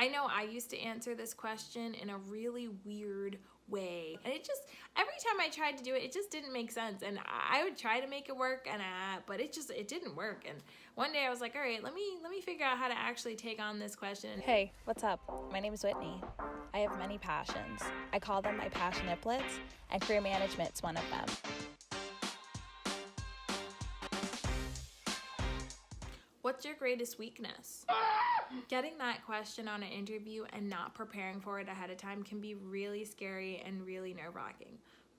I know I used to answer this question in a really weird way, and every time I tried to do it, it just didn't make sense, and I would try to make it work, but it didn't work. And one day I was like, all right, let me figure out how to actually take on this question. Hey, what's up? My name is Whitney. I have many passions. I call them my Passioniplets, and career management's one of them. What's your greatest weakness? Getting that question on an interview and not preparing for it ahead of time can be really scary and really nerve-wracking.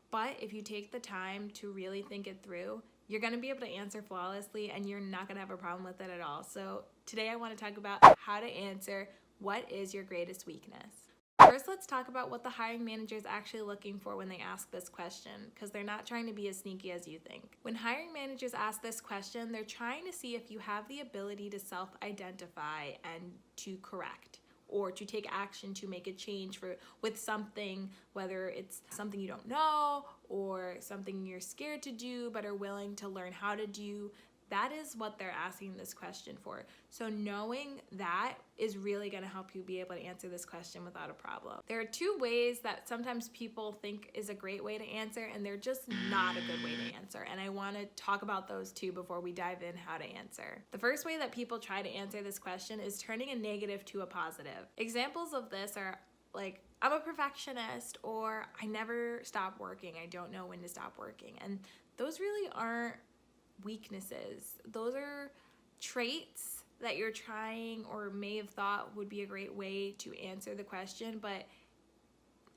But if you take the time to really think it through, you're going to be able to answer flawlessly and you're not going to have a problem with it at all. So today I want to talk about how to answer what is your greatest weakness. First, let's talk about what the hiring manager is actually looking for when they ask this question, because they're not trying to be as sneaky as you think. When hiring managers ask this question, they're trying to see if you have the ability to self-identify and to correct or to take action to make a change with something, whether it's something you don't know or something you're scared to do but are willing to learn how to do. That is what they're asking this question for. So knowing that is really going to help you be able to answer this question without a problem. There are two ways that sometimes people think is a great way to answer, and they're just not a good way to answer. And I want to talk about those two before we dive in how to answer. The first way that people try to answer this question is turning a negative to a positive. Examples of this are like, I'm a perfectionist, or I never stop working. I don't know when to stop working. And those really aren't weaknesses. Those are traits that you're trying or may have thought would be a great way to answer the question, but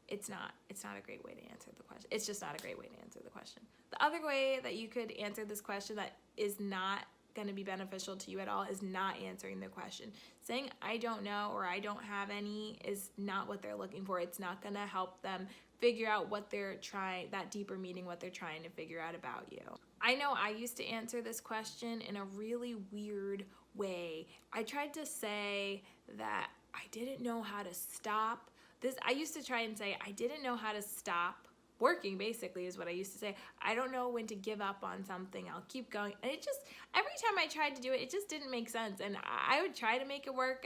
it's not a great way to answer the question. It's just not a great way to answer the question. The other way that you could answer this question that is not going to be beneficial to you at all is not answering the question. Saying I don't know or I don't have any is not what they're looking for. It's not going to help them figure out what they're trying, that deeper meaning, what they're trying to figure out about you. I know I used to answer this question in a really weird way. I tried to say that I didn't know how to stop this. I used to try and say I didn't know how to stop working, basically, is what I used to say. I don't know when to give up on something. I'll keep going. And every time I tried to do it, it just didn't make sense. And I would try to make it work,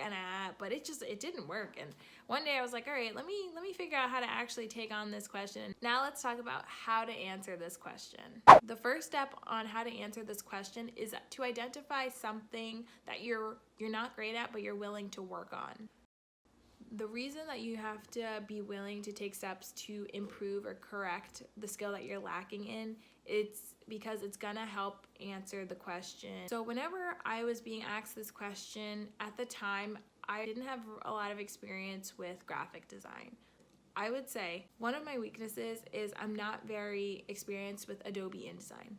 but it didn't work. And one day I was like, all right, let me figure out how to actually take on this question. Now let's talk about how to answer this question. The first step on how to answer this question is to identify something that you're not great at, but you're willing to work on. The reason that you have to be willing to take steps to improve or correct the skill that you're lacking in, it's because it's gonna help answer the question. So whenever I was being asked this question, at the time, I didn't have a lot of experience with graphic design. I would say one of my weaknesses is I'm not very experienced with Adobe InDesign.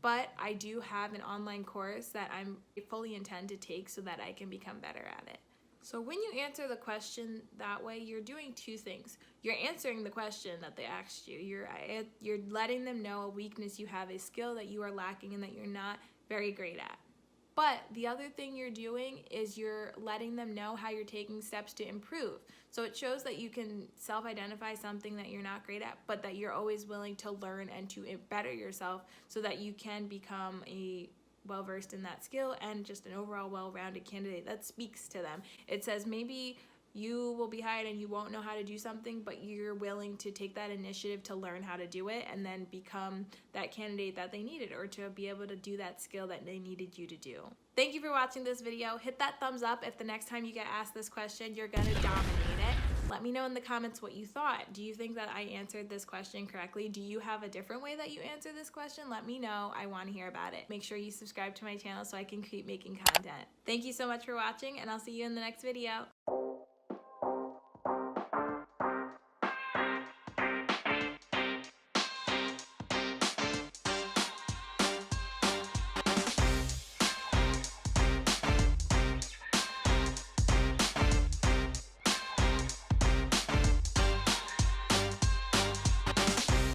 But I do have an online course that I fully intend to take so that I can become better at it. So when you answer the question that way, you're doing two things. You're answering the question that they asked you. You're letting them know a weakness you have, a skill that you are lacking and that you're not very great at. But the other thing you're doing is you're letting them know how you're taking steps to improve. So it shows that you can self-identify something that you're not great at, but that you're always willing to learn and to better yourself so that you can become a well-versed in that skill and just an overall well-rounded candidate. That speaks to them. It says maybe you will be hired and you won't know how to do something, but you're willing to take that initiative to learn how to do it and then become that candidate that they needed, or to be able to do that skill that they needed you to do. Thank you for watching this video. Hit that thumbs up if the next time you get asked this question, you're gonna dominate it. Let me know in the comments what you thought. Do you think that I answered this question correctly? Do you have a different way that you answer this question? Let me know. I want to hear about it. Make sure you subscribe to my channel so I can keep making content. Thank you so much for watching, and I'll see you in the next video.